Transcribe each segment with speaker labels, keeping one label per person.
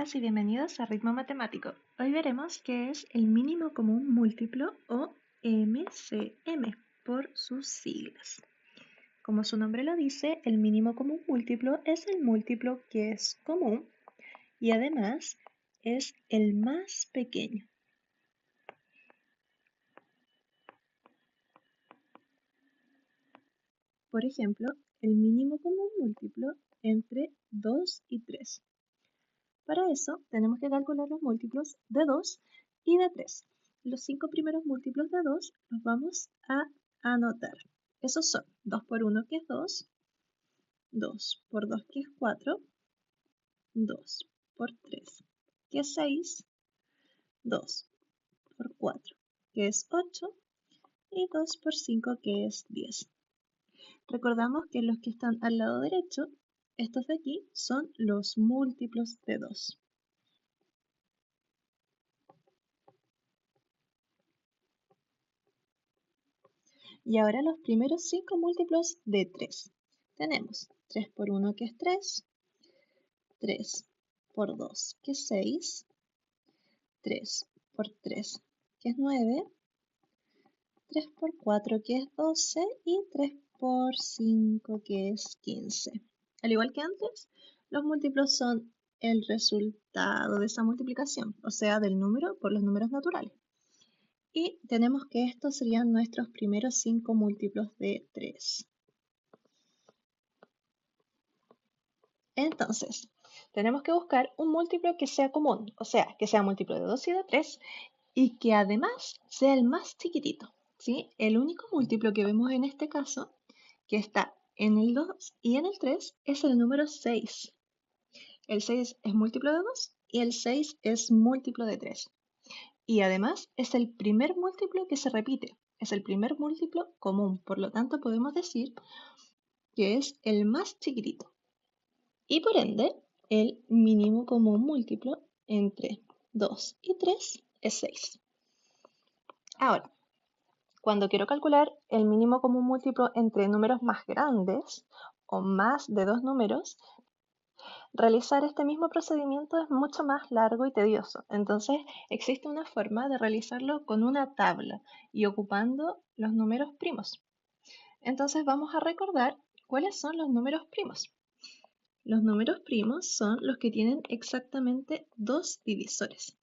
Speaker 1: Bienvenidas y bienvenidos a Ritmo Matemático. Hoy veremos qué es el mínimo común múltiplo o MCM por sus siglas. Como su nombre lo dice, el mínimo común múltiplo es el múltiplo que es común y además es el más pequeño. Por ejemplo, el mínimo común múltiplo entre 2 y 3. Para eso tenemos que calcular los múltiplos de 2 y de 3. Los 5 primeros múltiplos de 2 los vamos a anotar. Esos son 2 por 1 que es 2, 2 por 2 que es 4, 2 por 3 que es 6, 2 por 4 que es 8 y 2 por 5 que es 10. Recordamos que los que están al lado derecho, estos de aquí, son los múltiplos de 2. Y ahora los primeros 5 múltiplos de 3. Tenemos 3 por 1 que es 3, 3 por 2 que es 6, 3 por 3 que es 9, 3 por 4 que es 12 y 3 por 5 que es 15. Al igual que antes, los múltiplos son el resultado de esa multiplicación, o sea, del número por los números naturales. Y tenemos que estos serían nuestros primeros 5 múltiplos de 3. Entonces, tenemos que buscar un múltiplo que sea común, o sea, que sea múltiplo de 2 y de 3 y que además sea el más chiquitito, ¿sí? El único múltiplo que vemos en este caso, que está en el 2 y en el 3, es el número 6. El 6 es múltiplo de 2 y el 6 es múltiplo de 3. Y además es el primer múltiplo que se repite, es el primer múltiplo común, por lo tanto podemos decir que es el más chiquitito. Y por ende, el mínimo común múltiplo entre 2 y 3 es 6. Ahora, cuando quiero calcular el mínimo común múltiplo entre números más grandes o más de dos números, realizar este mismo procedimiento es mucho más largo y tedioso. Entonces, existe una forma de realizarlo con una tabla y ocupando los números primos. Entonces, vamos a recordar cuáles son los números primos. Los números primos son los que tienen exactamente dos divisores,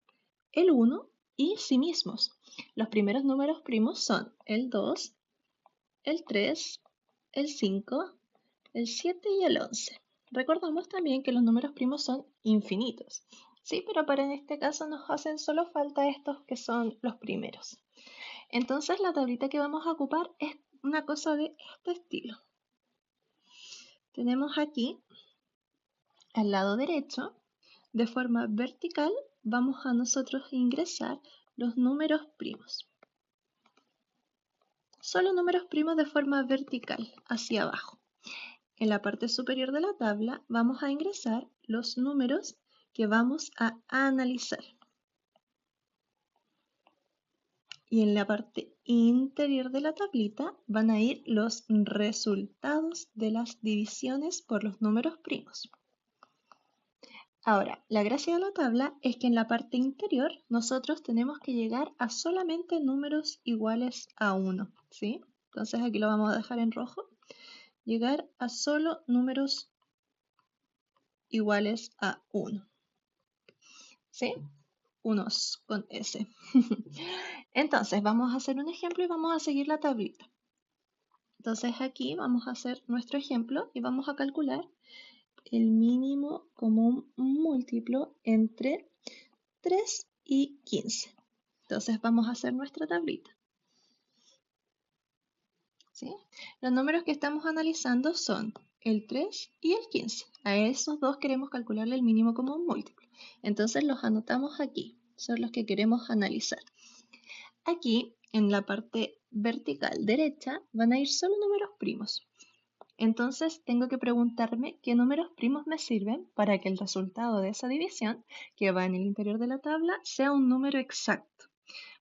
Speaker 1: el 1 y sí mismos. Los primeros números primos son el 2, el 3, el 5, el 7 y el 11. Recordamos también que los números primos son infinitos, ¿sí? Pero para este caso nos hacen solo falta estos que son los primeros. Entonces la tablita que vamos a ocupar es una cosa de este estilo. Tenemos aquí, al lado derecho, de forma vertical, vamos a nosotros ingresar los números primos. Solo números primos de forma vertical, hacia abajo. En la parte superior de la tabla vamos a ingresar los números que vamos a analizar. Y en la parte interior de la tablita van a ir los resultados de las divisiones por los números primos. Ahora, la gracia de la tabla es que en la parte interior nosotros tenemos que llegar a solamente números iguales a 1, ¿sí? Entonces aquí lo vamos a dejar en rojo. Llegar a solo números iguales a 1, ¿sí? Unos con S. Entonces, vamos a hacer un ejemplo y vamos a seguir la tablita. Entonces aquí vamos a hacer nuestro ejemplo y vamos a calcular el mínimo común múltiplo entre 3 y 15. Entonces vamos a hacer nuestra tablita. ¿Sí? Los números que estamos analizando son el 3 y el 15. A esos dos queremos calcularle el mínimo común múltiplo. Entonces los anotamos aquí. Son los que queremos analizar. Aquí, en la parte vertical derecha, van a ir solo números primos. Entonces tengo que preguntarme qué números primos me sirven para que el resultado de esa división, que va en el interior de la tabla, sea un número exacto.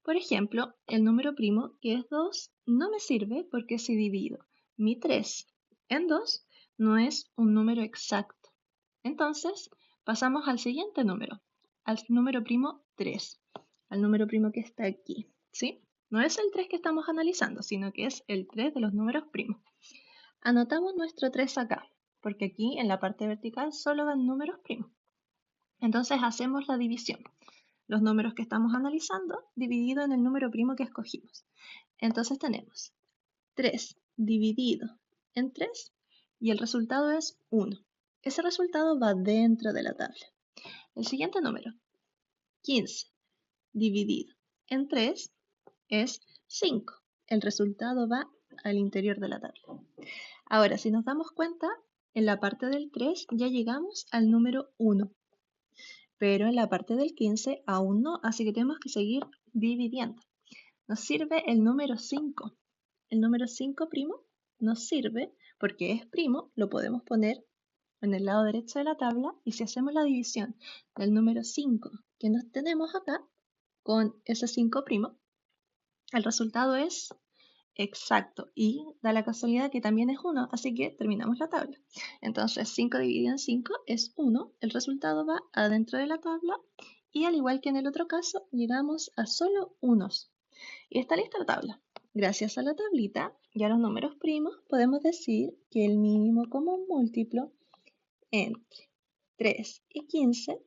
Speaker 1: Por ejemplo, el número primo, que es 2, no me sirve porque si divido mi 3 en 2, no es un número exacto. Entonces, Pasamos al siguiente número, al número primo 3, al número primo que está aquí, ¿sí? No es el 3 que estamos analizando, sino que es el 3 de los números primos. Anotamos nuestro 3 acá, porque aquí en la parte vertical solo van números primos. Entonces hacemos la división. Los números que estamos analizando dividido en el número primo que escogimos. Entonces tenemos 3 dividido en 3 y el resultado es 1. Ese resultado va dentro de la tabla. El siguiente número, 15 dividido en 3 es 5. El resultado va al interior de la tabla. Ahora, si nos damos cuenta, en la parte del 3 ya llegamos al número 1, pero en la parte del 15 aún no, así que tenemos que seguir dividiendo. Nos sirve el número 5. El número 5 primo nos sirve porque es primo, lo podemos poner en el lado derecho de la tabla y si hacemos la división del número 5 que nos tenemos acá con ese 5 primo, el resultado es exacto y da la casualidad que también es 1, así que terminamos la tabla. Entonces 5 dividido en 5 es 1, el resultado va adentro de la tabla y al igual que en el otro caso llegamos a solo unos. Y está lista la tabla. Gracias a la tablita y a los números primos podemos decir que el mínimo común múltiplo entre 3 y 15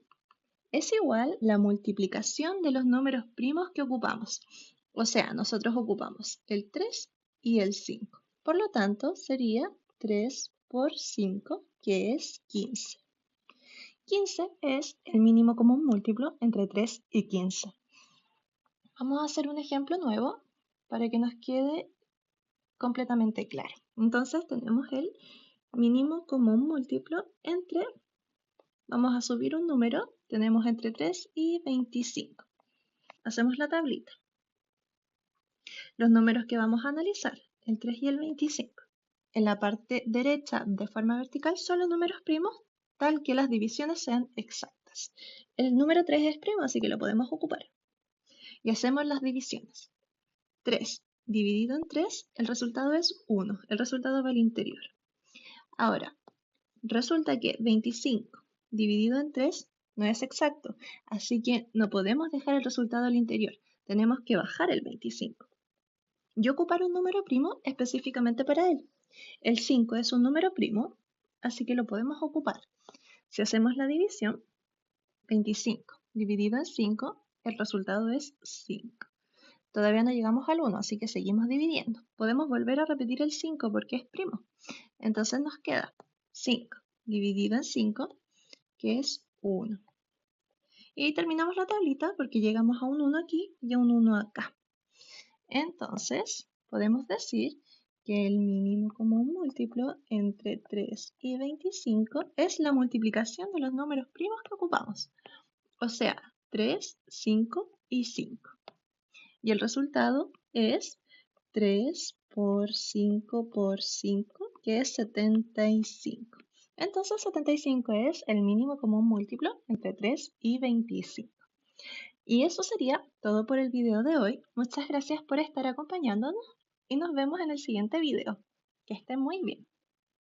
Speaker 1: es igual la multiplicación de los números primos que ocupamos. O sea, nosotros ocupamos el 3 y el 5. Por lo tanto, sería 3 por 5, que es 15. 15 es el mínimo común múltiplo entre 3 y 15. Vamos a hacer un ejemplo nuevo para que nos quede completamente claro. Entonces tenemos el mínimo común múltiplo entre, vamos a subir un número, tenemos entre 3 y 25. Hacemos la tablita. Los números que vamos a analizar, el 3 y el 25. En la parte derecha, de forma vertical, son los números primos, tal que las divisiones sean exactas. El número 3 es primo, así que lo podemos ocupar. Y hacemos las divisiones. 3 dividido en 3, el resultado es 1. El resultado va al interior. Ahora, resulta que 25 dividido en 3 no es exacto, así que no podemos dejar el resultado al interior. Tenemos que bajar el 25. Y ocupar un número primo específicamente para él. El 5 es un número primo, así que lo podemos ocupar. Si hacemos la división, 25 dividido en 5, el resultado es 5. Todavía no llegamos al 1, así que seguimos dividiendo. Podemos volver a repetir el 5 porque es primo. Entonces nos queda 5 dividido en 5, que es 1. Y terminamos la tablita porque llegamos a un 1 aquí y a un 1 acá. Entonces, podemos decir que el mínimo común múltiplo entre 3 y 25 es la multiplicación de los números primos que ocupamos. O sea, 3, 5 y 5. Y el resultado es 3 por 5 por 5, que es 75. Entonces 75 es el mínimo común múltiplo entre 3 y 25. Y eso sería todo por el video de hoy. Muchas gracias por estar acompañándonos y nos vemos en el siguiente video. Que estén muy bien.